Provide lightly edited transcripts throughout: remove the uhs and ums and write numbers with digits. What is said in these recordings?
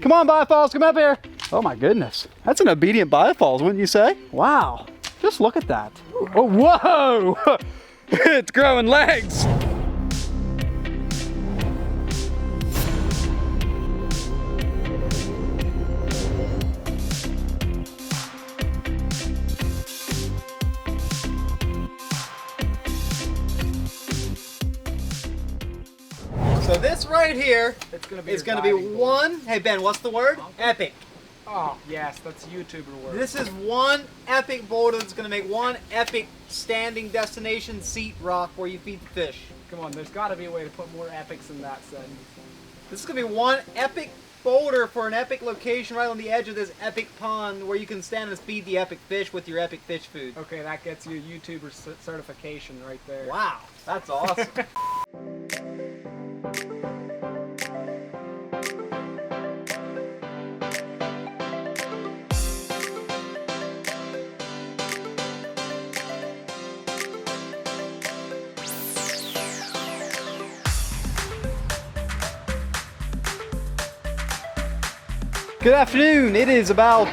Come on, biofalls, come up here. Oh my goodness. That's an obedient biofalls, wouldn't you say? Wow. Just look at that. Oh, whoa. It's growing legs. So this right here is gonna be one, hey Ben, what's the word? Epic. Oh, yes, that's a YouTuber word. This is one epic boulder that's gonna make one epic standing destination seat rock where you feed the fish. Come on, there's got to be a way to put more epics in that sentence. This is gonna be one epic boulder for an epic location right on the edge of this epic pond where you can stand and feed the epic fish with your epic fish food. Okay, that gets you a YouTuber certification right there. Wow, that's awesome. Good afternoon. It is about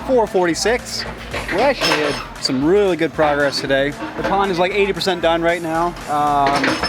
4:46. We actually had some really good progress today. The pond is like 80% done right now.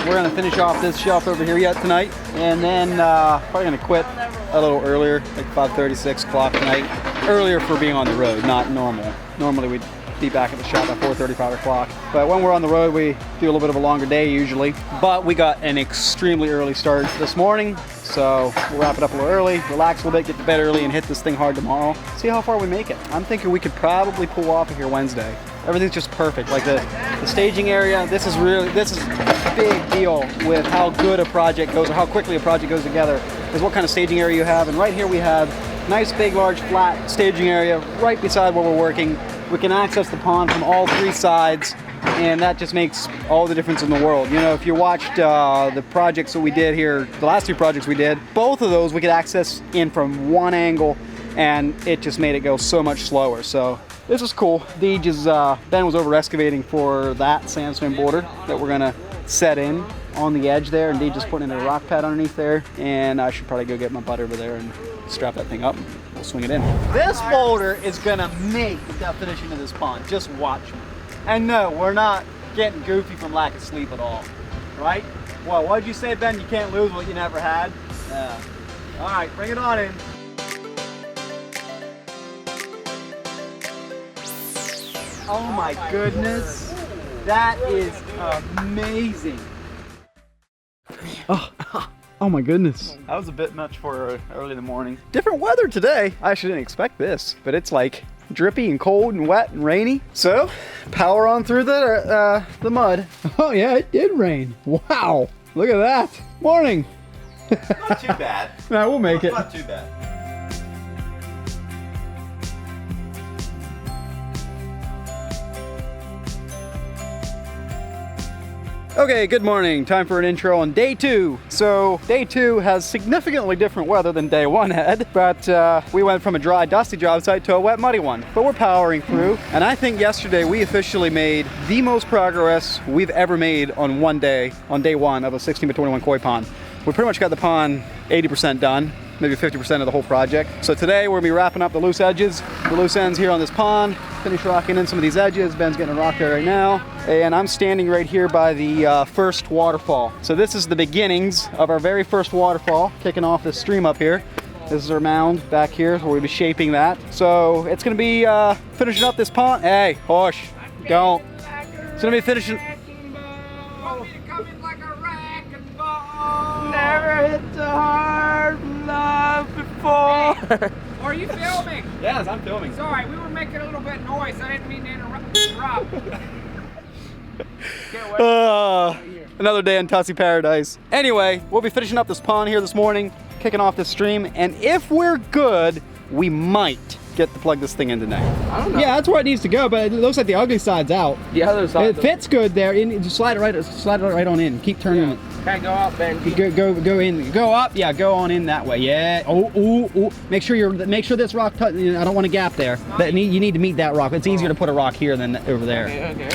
We're gonna finish off this shelf over here yet tonight, and then probably gonna quit a little earlier, like 5:30, 6 o'clock tonight. Earlier for being on the road, not normal. Normally we'd be back at the shop at 4:30, 5 o'clock. But when we're on the road, we do a little bit of a longer day usually. But we got an extremely early start this morning. So we'll wrap it up a little early, relax a little bit, get to bed early, and hit this thing hard tomorrow. See how far we make it. I'm thinking we could probably pull off of here Wednesday. Everything's just perfect. Like the staging area, this is a big deal with how good a project goes, or how quickly a project goes together, is what kind of staging area you have. And right here we have nice, big, large, flat staging area right beside where we're working. We can access the pond from all three sides, and that just makes all the difference in the world. You know, if you watched the projects that we did here, the last two projects we did, both of those we could access in from one angle, and it just made it go so much slower. So this is cool. Deej is, Ben was over excavating for that sandstone border that we're gonna set in on the edge there, and Deej is putting in a rock pad underneath there, and I should probably go get my butt over there and strap that thing up. We'll swing it in. This boulder is gonna make the definition of this pond. Just watch me. And no, we're not getting goofy from lack of sleep at all, right? Well, what did you say, Ben? You can't lose what you never had? Yeah. All right, bring it on in. Oh my goodness. That is amazing. Oh my goodness. That was a bit much for early in the morning. Different weather today. I actually didn't expect this, but it's like drippy and cold and wet and rainy. So, power on through the mud. Oh yeah, it did rain. Wow, look at that. Morning. Not too bad. No, we'll make it. Not too bad. Okay, good morning. Time for an intro on day 2. So day 2 has significantly different weather than day 1 had, but we went from a dry, dusty job site to a wet, muddy one. But we're powering through, and I think yesterday we officially made the most progress we've ever made on one day, on day 1 of a 16 by 21 koi pond. We pretty much got the pond 80% done, maybe 50% of the whole project. So today we're gonna be wrapping up the loose edges, the loose ends here on this pond, finish rocking in some of these edges. Ben's getting a rock there right now. And I'm standing right here by the first waterfall. So this is the beginnings of our very first waterfall, kicking off this stream up here. This is our mound back here where we'll be shaping that. So it's gonna be finishing up this pond. Hey, hush, don't. It's gonna be finishing. Never hit the hard love before. Hey, are you filming? Yes, I'm filming. Sorry, we were making a little bit of noise. I didn't mean to interrupt. Another day in Tussey paradise. Anyway, we'll be finishing up this pond here this morning, kicking off this stream, and if we're good, we might get to plug this thing in tonight. I don't know. Yeah, that's where it needs to go, but it looks like the ugly side's out. The other side. It fits good there. Just slide it right on in. Keep turning it. Okay, go up, Ben. Go in. Go up. Yeah, go on in that way. Yeah. Oh. Make sure this rock. I don't want a gap there. You need to meet that rock. It's easier to put a rock here than over there. Okay.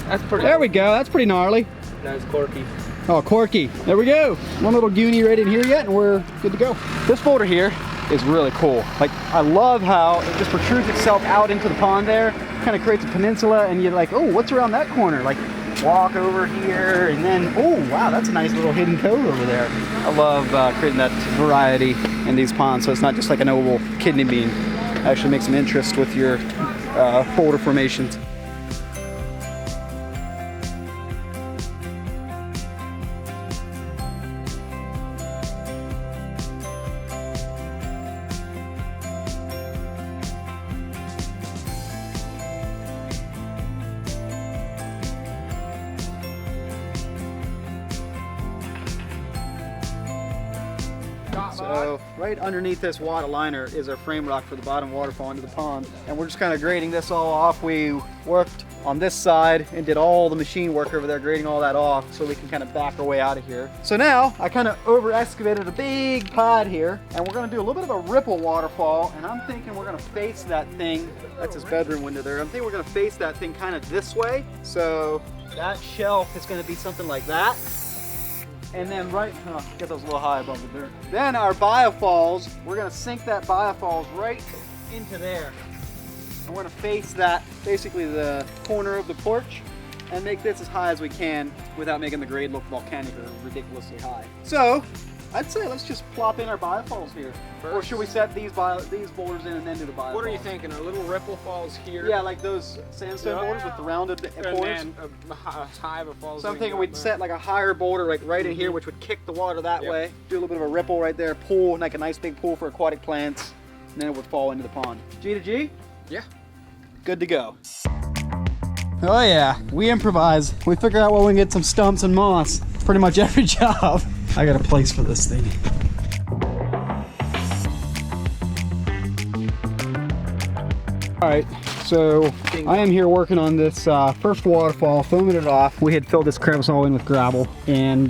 That's pretty. There we go. That's pretty gnarly. That's corky. Oh, corky. There we go. One little goonie right in here yet, and we're good to go. This boulder here is really cool. Like, I love how it just protrudes itself out into the pond there, kind of creates a peninsula, and you're like, oh, what's around that corner? Like, walk over here, and then, oh, wow, that's a nice little hidden cove over there. I love creating that variety in these ponds, so it's not just like an oval kidney bean. It actually makes some interest with your boulder formations. So right underneath this water liner is our frame rock for the bottom waterfall into the pond. And we're just kind of grading this all off. We worked on this side and did all the machine work over there, grading all that off so we can kind of back our way out of here. So now I kind of over excavated a big pod here, and we're gonna do a little bit of a ripple waterfall. And I'm thinking we're gonna face that thing. That's his bedroom window there. I'm thinking we're gonna face that thing kind of this way. So that shelf is gonna be something like that. And then right, oh, I guess I was a little high above the dirt. Then our biofalls, we're gonna sink that biofalls right into there. And we're gonna face that, basically the corner of the porch, and make this as high as we can without making the grade look volcanic or ridiculously high. So, I'd say let's just plop in our biofalls here. First. Or should we set these boulders in and then do the biofalls? What are you thinking? Are little ripple falls here? Yeah, like those sandstone boulders with the rounded corners. And then high of a falls. So I'm thinking we'd set like a higher boulder like right in here, which would kick the water that way. Do a little bit of a ripple right there, pool, like a nice big pool for aquatic plants, and then it would fall into the pond. G to G? Yeah. Good to go. Oh yeah, we improvise. We figure out where we can get some stumps and moss. Pretty much every job. I got a place for this thing. All right, so I am here working on this first waterfall, foaming it off. We had filled this crevice all in with gravel, and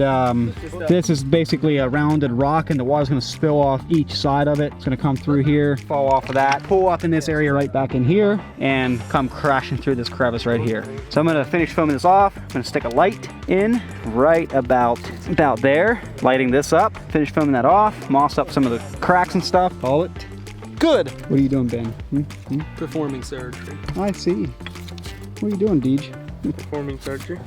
this is basically a rounded rock, and the water's gonna spill off each side of it. It's gonna come through here, fall off of that, pull up in this area right back in here, and come crashing through this crevice right here. So I'm gonna finish foaming this off. I'm gonna stick a light in right about there, lighting this up, finish foaming that off, moss up some of the cracks and stuff, call it good. What are you doing, Ben? Performing surgery. I see. What are you doing, Deej? Performing surgery.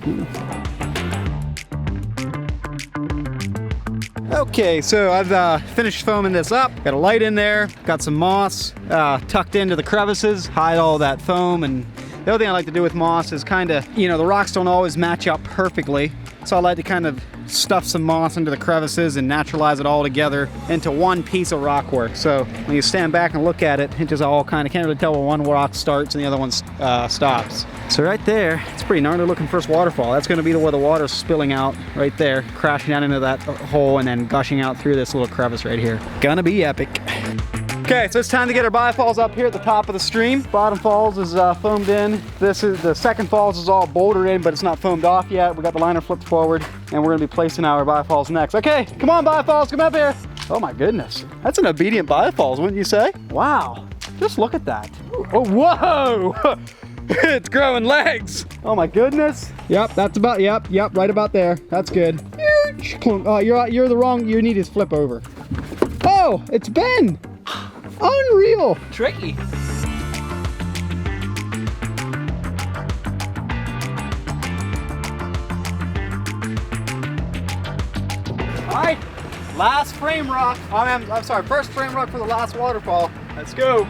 Okay, so I've finished foaming this up. Got a light in there, got some moss tucked into the crevices, hide all that foam. And the other thing I like to do with moss is kind of, you know, the rocks don't always match up perfectly. So I like to kind of stuff some moss into the crevices and naturalize it all together into one piece of rock work. So when you stand back and look at it, it just all kind of can't really tell where one rock starts and the other one stops. So right there, it's a pretty gnarly looking first waterfall. That's going to be where the water's spilling out right there, crashing down into that hole and then gushing out through this little crevice right here. Gonna be epic. Okay, so it's time to get our biofalls up here at the top of the stream. Bottom falls is foamed in. This is the second falls is all bouldered in, but it's not foamed off yet. We got the liner flipped forward, and we're gonna be placing our biofalls next. Okay, come on biofalls, come up here. Oh my goodness, that's an obedient biofalls, wouldn't you say? Wow, just look at that. Oh, whoa, it's growing legs. Oh my goodness. Yep, that's about, yep, right about there. That's good. Oh, you're the wrong, you need to flip over. Oh, it's Ben. Unreal! Tricky. Alright, last frame rock. I'm sorry, first frame rock for the last waterfall. Let's go.